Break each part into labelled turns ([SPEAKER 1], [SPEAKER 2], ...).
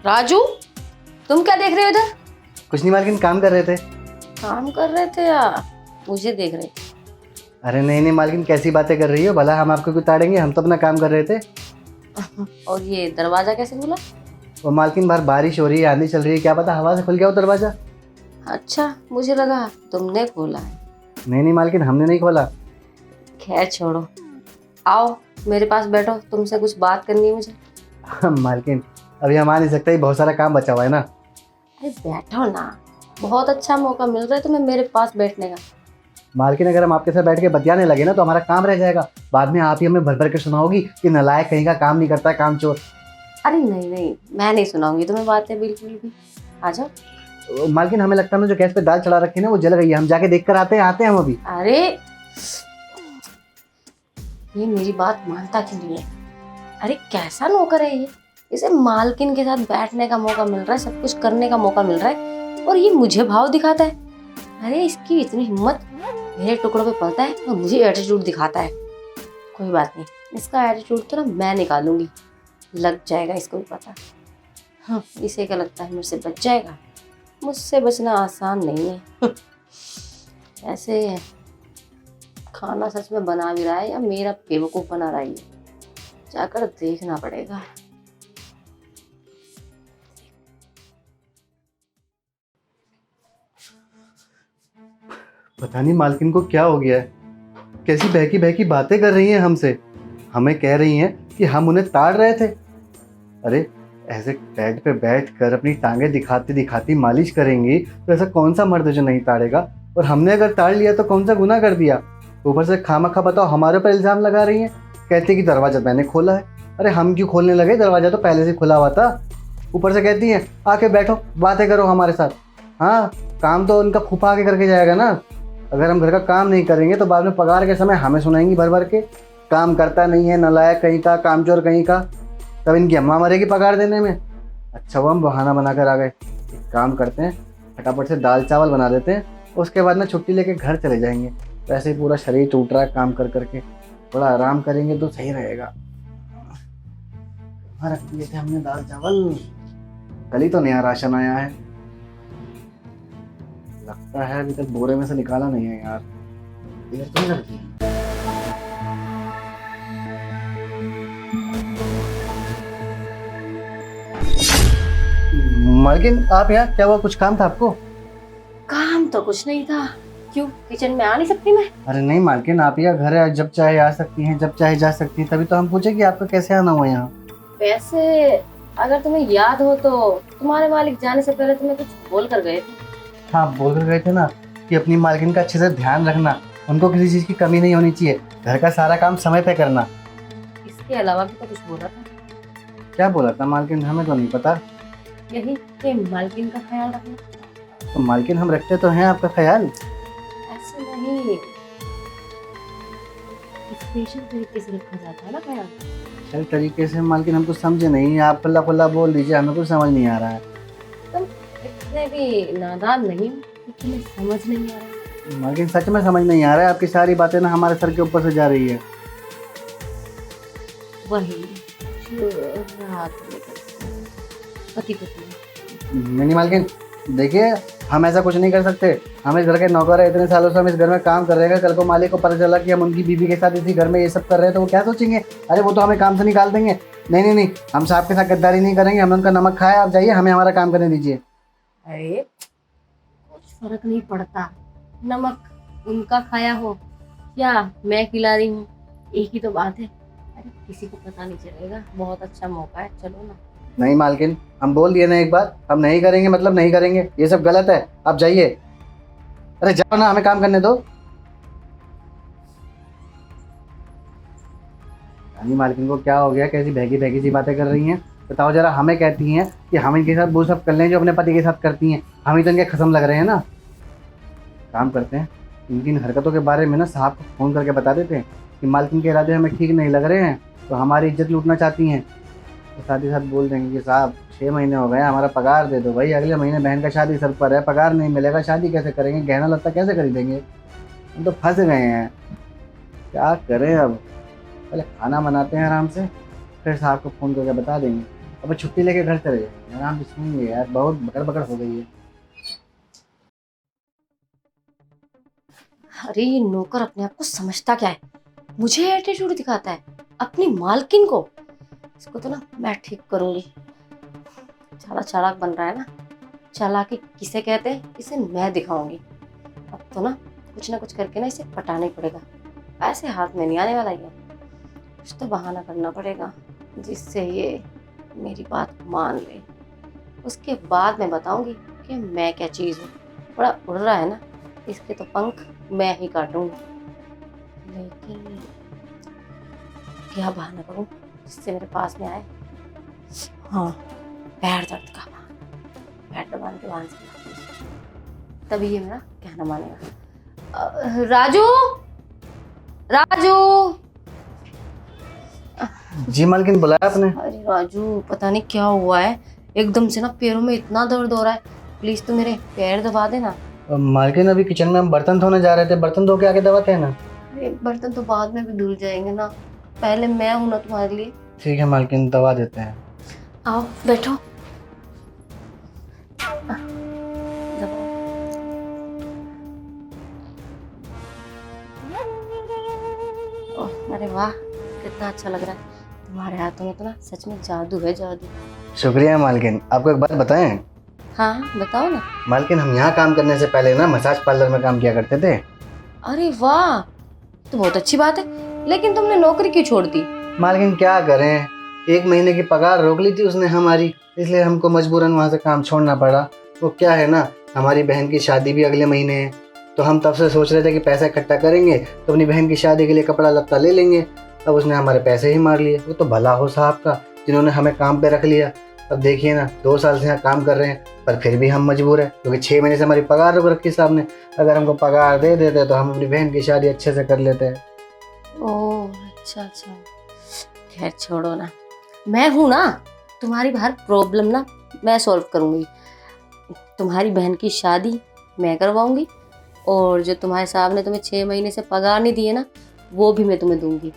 [SPEAKER 1] राजू, तुम क्या देख रहे हो इधर?
[SPEAKER 2] कुछ नहीं मालकिन, काम कर रहे थे।
[SPEAKER 1] काम कर रहे थे या मुझे देख रहे थे?
[SPEAKER 2] अरे नहीं नहीं मालकिन, कैसी बातें कर रही हो, भला हम आपको क्यों ताड़ेंगे, हम तो अपना काम कर रहे थे।
[SPEAKER 1] और ये दरवाजा कैसे खुला?
[SPEAKER 2] वो मालकिन बाहर बारिश हो रही है, आंधी चल रही है, क्या पता हवा से खुल गया वो दरवाजा।
[SPEAKER 1] अच्छा, मुझे लगा तुमने खोला है।
[SPEAKER 2] नहीं नहीं मालकिन, हमने नहीं खोला।
[SPEAKER 1] खैर छोड़ो, आओ मेरे पास बैठो, तुमसे कुछ बात करनी है मुझे।
[SPEAKER 2] मालकिन अभी हम आ नहीं सकते, बहुत सारा काम बचा हुआ है ना।
[SPEAKER 1] अरे बैठो ना, बहुत अच्छा मौका मिल रहा है तुम्हें मेरे पास बैठने का।
[SPEAKER 2] मालकिन अगर हम आपके साथ बैठ के बतियाने लगे ना तो हमारा काम रह जाएगा, बाद में आप ही हमें भर भर के सुनाओगी कि नालायक कहीं का काम नहीं करता है, काम चोर।
[SPEAKER 1] अरे नहीं नहीं, मैं नहीं सुनाऊंगी तुम्हें बातें बिल्कुल भी। आ जाओ।
[SPEAKER 2] मालकिन हमें लगता है ना जो गैस पे दाल चढ़ा रखी है ना वो जल गई है, हम जाके देख कर आते हैं हम अभी।
[SPEAKER 1] अरे ये मेरी बात मानता क्यों नहीं है? अरे कैसा नौकर है ये, इसे मालकिन के साथ बैठने का मौका मिल रहा है, सब कुछ करने का मौका मिल रहा है, और ये मुझे भाव दिखाता है। अरे इसकी इतनी हिम्मत, मेरे टुकड़ों पे पड़ता है और मुझे एटीट्यूड दिखाता है। कोई बात नहीं, इसका एटीट्यूड तो ना मैं निकालूंगी, लग जाएगा इसको भी पता। हाँ, इसे क्या लगता है मेरे से बच जाएगा? मुझसे बचना आसान नहीं है। ऐसे खाना सच में बना भी रहा है या मेरा बेवकूफ़ बना रहा है, जाकर देखना पड़ेगा।
[SPEAKER 2] पता नहीं मालकिन को क्या हो गया है, कैसी बहकी बहकी बातें कर रही हैं हमसे। हमें कह रही हैं कि हम उन्हें ताड़ रहे थे। अरे ऐसे बेड पे बैठ कर अपनी टांगे दिखाती दिखाती मालिश करेंगी तो ऐसा कौन सा मर्द जो नहीं ताड़ेगा, और हमने अगर ताड़ लिया तो कौन सा गुनाह कर दिया। ऊपर से खामखा बताओ हमारे ऊपर इल्ज़ाम लगा रही हैं, कहती कि दरवाज़ा मैंने खोला है। अरे हम क्यों खोलने लगे, दरवाज़ा तो पहले से खुला हुआ था। ऊपर से कहती हैं आके बैठो बातें करो हमारे साथ। हाँ, काम तो उनका फूफा आके करके जाएगा ना। अगर हम घर का काम नहीं करेंगे तो बाद में पगार के समय हमें सुनाएंगी भर भर के, काम करता नहीं है, नालायक कहीं का, कामचोर कहीं का। तब इनकी अम्मा मरेगी पगार देने में। अच्छा वो हम बहाना बना कर आ गए। एक काम करते हैं, फटाफट से दाल चावल बना देते हैं, उसके बाद ना छुट्टी लेके घर चले जाएंगे। वैसे ही पूरा शरीर टूट रहा है काम कर करके, थोड़ा आराम करेंगे तो सही रहेगा। हाँ, रख दिए थे हमने दाल चावल, कल ही तो नया राशन आया है। लगता है अभी तक बोरे में से निकाला नहीं है यार, देर तो नहीं लगती। मालकिन आप यहाँ, क्या हुआ, कुछ काम था आपको?
[SPEAKER 1] काम तो कुछ नहीं था, क्यों किचन में आ नहीं सकती मैं?
[SPEAKER 2] अरे नहीं मालकिन, आप यहाँ घर है, जब चाहे आ सकती हैं, जब चाहे जा सकती हैं, तभी तो हम पूछे कि आपका कैसे आना हुआ यहाँ।
[SPEAKER 1] वैसे अगर तुम्हें याद हो तो तुम्हारे मालिक जाने से पहले तुम्हें कुछ बोल कर गए थे।
[SPEAKER 2] हाँ, बोल कर गए थे ना कि अपनी मालकिन का अच्छे से ध्यान रखना, उनको किसी चीज़ की कमी नहीं होनी चाहिए, घर का सारा काम समय पे करना।
[SPEAKER 1] इसके अलावा भी तो कुछ बोला था।
[SPEAKER 2] क्या बोला था मालकिन, हमें तो नहीं पता।
[SPEAKER 1] यही कि मालकिन का ख्याल रखना।
[SPEAKER 2] तो मालकिन हम रखते तो हैं आपका ख्याल।
[SPEAKER 1] ऐसे नहीं, स्पेशल तरीके से रखा जाता है ना ख्याल।
[SPEAKER 2] सही तरीके से मालकिन हम कुछ समझे नहीं, आप खुला खुला बोल दीजिए, हमें कुछ समझ नहीं आ रहा है।
[SPEAKER 1] तुम इतने भी नादान नहीं हो कि तुम्हें समझ नहीं आ रहा।
[SPEAKER 2] मालकिन सच में समझ नहीं आ रहा है, आपकी सारी बातें ना हमारे सर के ऊपर से जा रही है।
[SPEAKER 1] वही जो रात में करते हैं, पति पत्नी।
[SPEAKER 2] नहीं मालकिन देखिए, हम ऐसा कुछ नहीं कर सकते, हम इस घर के नौकर है, इतने सालों से हम इस घर में काम कर रहे हैं। कल को मालिक को पता चला कि हम उनकी बीवी के साथ इसी घर में ये सब कर रहे हैं तो वो क्या सोचेंगे? अरे वो तो हमें काम से निकाल देंगे। नहीं नहीं नहीं, हम साहब के साथ गद्दारी नहीं करेंगे, हमने उनका नमक खाया, आप जाइए, हमें हमारा काम करने दीजिए।
[SPEAKER 1] अरे कुछ फर्क नहीं पड़ता, नमक उनका खाया हो या मैं खिला रही हूँ, एक ही तो बात है। अरे किसी को पता नहीं चलेगा, बहुत अच्छा मौका है, चलो ना।
[SPEAKER 2] नहीं मालकिन, हम बोल दिए ना एक बार, हम नहीं करेंगे मतलब नहीं करेंगे, ये सब गलत है, आप जाइए। अरे जाओ ना, हमें काम करने दो। रानी मालकिन को क्या हो गया, कैसी भैगी भैगी सी बातें कर रही हैं, बताओ जरा। हमें कहती हैं कि हम इनके साथ वो सब कर लें जो अपने पति के साथ करती हैं, हम ही तो इनके खत्म लग रहे हैं ना। काम करते हैं, इनकी इन हरकतों के बारे में ना साहब को फ़ोन करके बता देते हैं कि मालकिन के इरादे हमें ठीक नहीं लग रहे हैं, तो हमारी इज्जत लूटना चाहती हैं। तो साथ ही साथ बोल देंगे कि साहब 6 महीने हो गए हैं, हमारा पगार दे दो भाई, अगले महीने बहन का शादी सर पर है, पगार नहीं मिलेगा, शादी कैसे करेंगे, गहना लत्ता कैसे खरीदेंगे। हम तो फंस गए हैं, क्या करें अब। पहले खाना बनाते हैं आराम से, फिर साहब को फ़ोन करके बता देंगे। अब छुट्टी लेके घर चले जाएंगे, आराम से सुनेंगे यार, बहुत बकड़ बकड़ हो गई है।
[SPEAKER 1] अरे ये नौकर अपने आप को समझता क्या है, मुझे एटीट्यूड दिखाता है अपनी मालकिन को। इसको तो ना मैं ठीक करूंगी। ज्यादा चालाक बन रहा है ना, चालाकी किसे कहते हैं इसे मैं दिखाऊंगी। अब तो ना कुछ करके ना इसे पटाना ही पड़ेगा, ऐसे हाथ में नहीं आने वाला ये। कुछ तो बहाना करना पड़ेगा जिससे ये मेरी बात मान ले। उसके बाद मैं बताऊंगी कि मैं क्या चीज़ हूँ। बड़ा उड़ रहा है ना, इसके तो पंख मैं ही काटूंगी। लेकिन क्या बहाना करूं जिससे मेरे पास में आए। हाँ, पैर दर्द का बहाना, पैर दबाने के बहाने से तभी ये मेरा कहना मानेगा। राजू, राजू।
[SPEAKER 2] जी मालकिन, बुलाया आपने?
[SPEAKER 1] अरे राजू, पता नहीं क्या हुआ है, एकदम से ना पैरों में इतना दर्द हो रहा है। प्लीज तू मेरे पैर दबा देना।
[SPEAKER 2] मालकिन अभी किचन में हम बर्तन धोने जा रहे थे, बर्तन धो के आके दबाते हैं ना।
[SPEAKER 1] अरे बर्तन तो बाद में भी धुल जाएंगे ना, पहले मैं हूं ना तुम्हारे लिए।
[SPEAKER 2] ठीक है मालकिन, दबा देते हैं।
[SPEAKER 1] आओ बैठो। अरे वाह, कितना अच्छा लग रहा है। तुम्हारे हाथों में तो ना सच में जादू है, जादू।
[SPEAKER 2] शुक्रिया मालकिन। आपको एक बात बताएं?
[SPEAKER 1] हाँ बताओ ना।
[SPEAKER 2] मालकिन हम यहाँ काम करने से पहले ना मसाज पार्लर में काम किया करते थे।
[SPEAKER 1] अरे वाह, तो बहुत अच्छी बात है, लेकिन तुमने नौकरी क्यों छोड़ दी?
[SPEAKER 2] मालकिन क्या करें, 1 महीने की पगार रोक ली थी उसने हमारी, इसलिए हमको मजबूरन वहाँ से काम छोड़ना पड़ा। वो क्या है ना, हमारी बहन की शादी भी अगले महीने है, तो हम तब से सोच रहे थे कि पैसा इकट्ठा करेंगे तो अपनी बहन की शादी के लिए कपड़ा लत्ता ले लेंगे। अब उसने हमारे पैसे ही मार लिए। वो तो भला हो साहब का जिन्होंने हमें काम पे रख लिया। अब देखिए ना, 2 साल से यहाँ काम कर रहे हैं, पर फिर भी हम मजबूर हैं क्योंकि 6 महीने से हमारी पगार रोक रखी साहब ने। अगर हमको पगार दे देते तो हम अपनी बहन की शादी अच्छे से कर लेते हैं।
[SPEAKER 1] ओह अच्छा, खैर छोड़ो ना, मैं हूँ ना तुम्हारी हर प्रॉब्लम ना मैं सॉल्व करूँगी। तुम्हारी बहन की शादी मैं करवाऊँगी, और जो तुम्हारे साहब ने तुम्हें 6 महीने से पगार नहीं दिए ना, वो भी मैं तुम्हें दूँगी।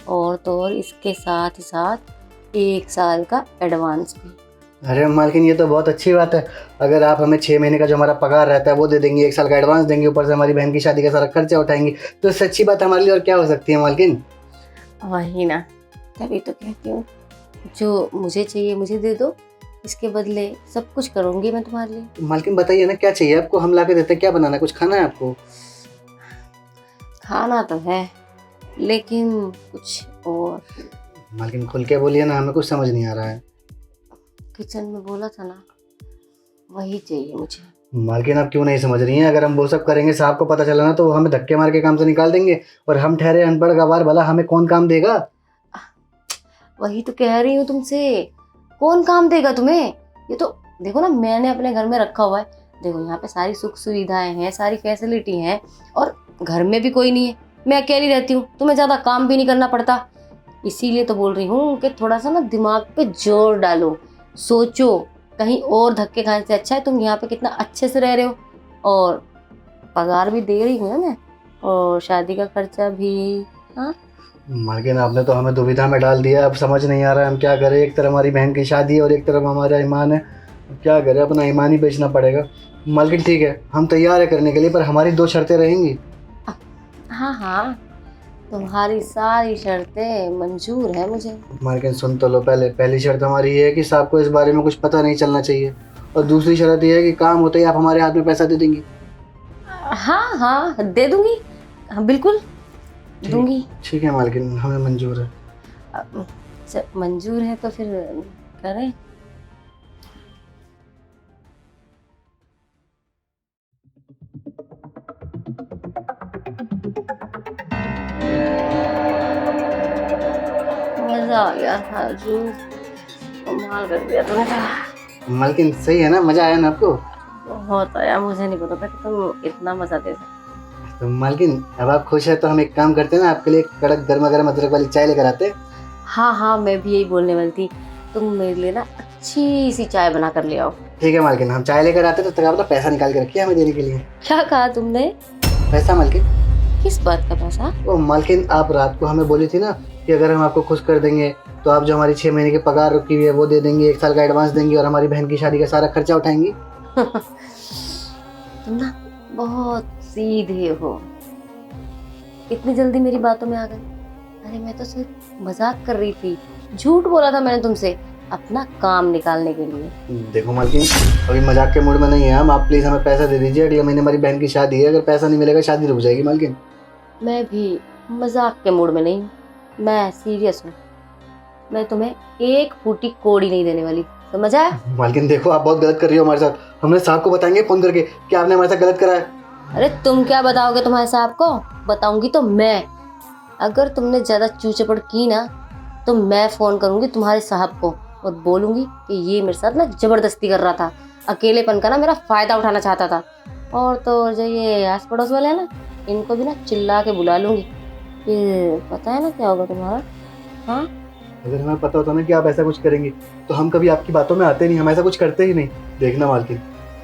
[SPEAKER 1] और तो और इसके साथ ही साथ 1 साल का एडवांस भी।
[SPEAKER 2] अरे मालकिन, ये तो बहुत अच्छी बात है। अगर आप हमें 6 महीने का जो हमारा पगार रहता है वो दे देंगी, 1 साल का एडवांस देंगे, ऊपर से हमारी बहन की शादी का सारा खर्चा उठाएंगी, तो इससे अच्छी बात हमारे लिए और क्या हो सकती है मालकिन।
[SPEAKER 1] वही ना, तभी तो कहती हूँ, जो मुझे चाहिए मुझे दे दो, इसके बदले सब कुछ करूँगी मैं तुम्हारे लिए।
[SPEAKER 2] तो मालकिन बताइए ना, क्या चाहिए आपको, हम ला के देते हैं। क्या बनाना है, कुछ खाना है आपको?
[SPEAKER 1] खाना तो है, लेकिन कुछ और।
[SPEAKER 2] मालकिन खुल के बोलिए ना, हमें कुछ समझ नहीं आ रहा है।
[SPEAKER 1] किचन में बोला था ना, वही चाहिए मुझे।
[SPEAKER 2] मालकिन आप क्यों नहीं समझ रही हैं? अगर हम वो सब करेंगे, साहब को पता चला ना तो वो हमें धक्के मार के काम से निकाल देंगे, और हम ठहरे अनपढ़ गवार, भला हमें कौन काम देगा?
[SPEAKER 1] वही तो कह रही हूँ तुमसे, कौन काम देगा तुम्हें? ये तो देखो ना, मैंने अपने घर में रखा हुआ है। देखो यहाँ पे सारी सुख सुविधाएं हैं, सारी फैसिलिटी हैं, और घर में भी कोई नहीं है, मैं अकेली रहती हूँ, तुम्हें ज़्यादा काम भी नहीं करना पड़ता। इसीलिए तो बोल रही हूँ कि थोड़ा सा ना दिमाग पे जोर डालो, सोचो। कहीं और धक्के खाने से अच्छा है तुम यहाँ पे कितना अच्छे से रह रहे हो, और पगार भी दे रही हूँ ना मैं, और शादी का खर्चा भी। हाँ
[SPEAKER 2] मालकिन आपने तो हमें दुविधा में डाल दिया। अब समझ नहीं आ रहा है हम क्या करें। एक तरफ हमारी बहन की शादी है और एक तरफ हमारा ईमान है। अब क्या करें, अपना ईमान ही बेचना पड़ेगा। मालकिन ठीक है, हम तैयार है करने के लिए, पर हमारी 2 शर्तें रहेंगी।
[SPEAKER 1] हाँ, तुम्हारी सारी शर्तें मंजूर है मुझे।
[SPEAKER 2] मालकिन सुन तो लो, पहली शर्त हमारी ये है कि साहब को इस बारे में कुछ पता नहीं चलना चाहिए, और दूसरी शर्त ये है कि काम होते ही आप हमारे हाथ में पैसा दे देंगी।
[SPEAKER 1] हाँ दे दूंगी, हाँ बिल्कुल दूंगी।
[SPEAKER 2] ठीक है मालकिन, हमें मंजूर है।
[SPEAKER 1] मंजूर है तो फिर करें। मजा आ गया राजू, कमाल कर दिया तूने।
[SPEAKER 2] मालकिन सही है ना, मजा आया ना आपको?
[SPEAKER 1] बहुत आया, मुझे नहीं पता था कि तुम इतना मजा दे सकते।
[SPEAKER 2] तो मालकिन अब आप खुश है तो हम एक काम करते हैं ना, आपके लिए कड़क गर्मा गर्म अदरक वाली चाय लेकर आते हैं।
[SPEAKER 1] हाँ मैं भी यही बोलने वाली थी तुम मेरे लिए ना अच्छी सी चाय बना कर ले आओ।
[SPEAKER 2] ठीक है मालकिन, हम चाय लेकर आते तो तक आप पैसा निकाल के रखिए हमें देने के लिए।
[SPEAKER 1] क्या कहा तुमने?
[SPEAKER 2] पैसा मालकिन?
[SPEAKER 1] किस बात का पैसा?
[SPEAKER 2] ओ मालकिन, आप रात को हमें बोली थी ना कि अगर हम आपको खुश कर देंगे तो आप जो हमारी 6 महीने की पगार रुकी हुई है वो दे देंगी, 1 साल का एडवांस देंगी और हमारी बहन की शादी का सारा खर्चा उठाएंगी।
[SPEAKER 1] तुम ना बहुत सीधे हो, इतनी जल्दी मेरी बातों में आ गए। अरे मैं तो सिर्फ मजाक कर रही थी, झूठ बोला था मैंने तुमसे अपना काम निकालने के लिए।
[SPEAKER 2] देखो मालकिन, अभी मजाक के मूड में नहीं है हम, आप प्लीज हमें पैसा दे दीजिए, अगले महीने हमारी बहन की शादी है, अगर पैसा नहीं मिलेगा शादी रुक जाएगी मालकिन।
[SPEAKER 1] मैं भी मजाक के मूड में नहीं हूँ, मैं सीरियस हूँ। मैं तुम्हें एक फूटी कोड़ी नहीं देने वाली, समझ आया?
[SPEAKER 2] मालकिन देखो, आप बहुत गलत कर रही हो हमारे साथ, हमने साहब को बताएंगे फोन करके कि आपने हमारे साथ गलत करा है।
[SPEAKER 1] अरे तुम क्या बताओगे तुम्हारे साहब को? बताऊंगी तो मैं। अगर तुमने ज्यादा चूचपड़ की ना तो मैं फोन करूंगी तुम्हारे साहब को और बोलूंगी कि ये मेरे साथ ना जबरदस्ती कर रहा था, अकेलेपन का ना मेरा फायदा उठाना चाहता था। और तो जो ये आस पड़ोस वाले हैं ना, इनको भी ना चिल्ला के बुला लूंगी। फिर पता है ना क्या होगा तुम्हारा। हाँ,
[SPEAKER 2] अगर हमें पता होता ना कि आप ऐसा कुछ करेंगी तो हम कभी आपकी बातों में आते नहीं, हम ऐसा कुछ करते ही नहीं। देखना मालकिन,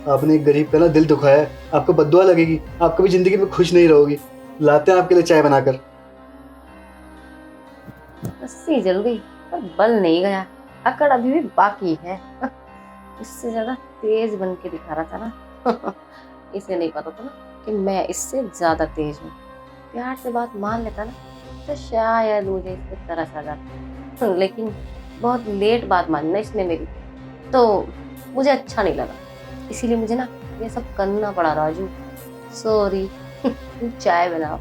[SPEAKER 2] आपने एक गरीब का ना दिल दुखाया है, आपको बद्दुआ लगेगी, आप कभी जिंदगी में खुश नहीं रहोगी। लाते हैं आपके लिए चाय बनाकर।
[SPEAKER 1] रस्सी जल गई पर बल नहीं गया, अकड़ अभी भी बाकी है। इससे ज्यादा तेज बन के दिखा रहा था ना। इसे नहीं पता था ना कि मैं इससे ज्यादा तेज हूँ। प्यार से बात मान लेता ना तो शायद मुझे इस पे तरस आ जाता, लेकिन बहुत लेट बात मानना इसने मेरी, तो मुझे अच्छा नहीं लगा, इसीलिए मुझे ना ये सब करना पड़ा। राजू सॉरी। चाय बनाओ।